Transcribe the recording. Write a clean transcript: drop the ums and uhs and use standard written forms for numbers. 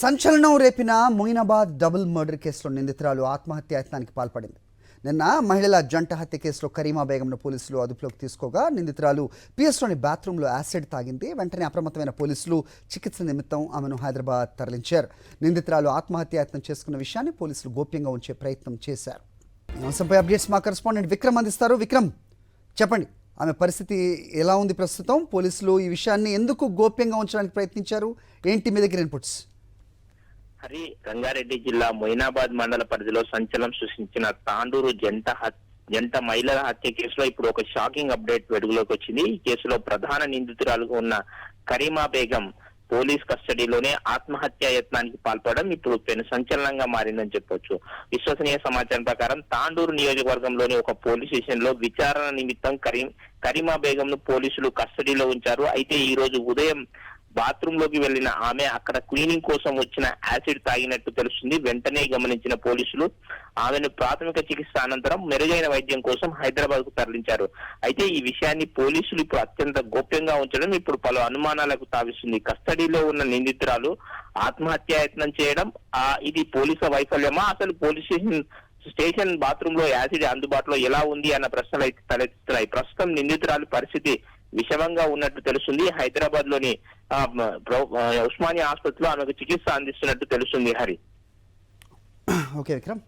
సంచలనం రేపిన Moinabad double murder కేసులో నిందితురాలు ఆత్మహత్యాయత్నానికి పాల్పడింది. నిన్న మహిళల జంట హత్య కేసులో కరీమా బేగంను పోలీసులు అదుపులోకి తీసుకోగా నిందితురాలు పిఎస్లోని బాత్రూంలో యాసిడ్ తాగింది. వెంటనే అప్రమత్తమైన పోలీసులు చికిత్స నిమిత్తం ఆమెను హైదరాబాద్ తరలించారు. నిందితురాలు ఆత్మహత్యాయత్నం చేసుకున్న విషయాన్ని పోలీసులు గోప్యంగా ఉంచే ప్రయత్నం చేశారు. ఈ అంశంపై అప్డేట్స్ మా కరెస్పాండెంట్ విక్రమ్ అందిస్తారు. విక్రమ్, చెప్పండి, ఆమె పరిస్థితి ఎలా ఉంది ప్రస్తుతం? పోలీసులు ఈ విషయాన్ని ఎందుకు గోప్యంగా ఉంచడానికి ప్రయత్నించారు? ఏంటి మీ దగ్గర ఇన్పుట్స్? హరి, రంగారెడ్డి జిల్లా మొయినాబాద్ మండల పరిధిలో సంచలనం సృష్టించిన తాండూరు జంట మహిళల హత్య కేసులో ఇప్పుడు ఒక షాకింగ్ అప్డేట్ వెలుగులోకి వచ్చింది. ఈ కేసులో ప్రధాన నిందితురాలుగా ఉన్న కరీమా బేగం పోలీస్ కస్టడీలోనే ఆత్మహత్య యత్నానికి పాల్పడడం ఇప్పుడు పెను సంచలనంగా మారిందని చెప్పొచ్చు. విశ్వసనీయ సమాచారం ప్రకారం తాండూరు నియోజకవర్గంలోని ఒక పోలీస్ స్టేషన్ లో విచారణ నిమిత్తం కరీమా బేగం ను పోలీసులు కస్టడీలో ఉంచారు. అయితే ఈ రోజు ఉదయం బాత్రూమ్ లోకి వెళ్లిన ఆమె అక్కడ క్లీనింగ్ కోసం వచ్చిన యాసిడ్ తాగినట్టు తెలుస్తుంది. వెంటనే గమనించిన పోలీసులు ఆమెను ప్రాథమిక చికిత్స అనంతరం మెరుగైన వైద్యం కోసం హైదరాబాద్ కు తరలించారు. అయితే ఈ విషయాన్ని పోలీసులు ఇప్పుడు అత్యంత గోప్యంగా ఉంచడం ఇప్పుడు పలు అనుమానాలకు తావిస్తుంది. కస్టడీలో ఉన్న నిందితురాలు ఆత్మహత్యాయత్నం చేయడం ఇది పోలీసుల వైఫల్యమా? అసలు పోలీస్ స్టేషన్ బాత్రూమ్ లో యాసిడ్ అందుబాటులో ఎలా ఉంది అన్న ప్రశ్నలు అయితే తలెత్తుతున్నాయి. ప్రస్తుతం నిందితురాలి పరిస్థితి విషమంగా ఉన్నట్టు తెలుస్తుంది. హైదరాబాద్ లోని ఉస్మానియా ఆసుపత్రిలో ఆమెకు చికిత్స అందిస్తున్నట్టు తెలుస్తుంది. హరి, ఓకే విక్రమ్.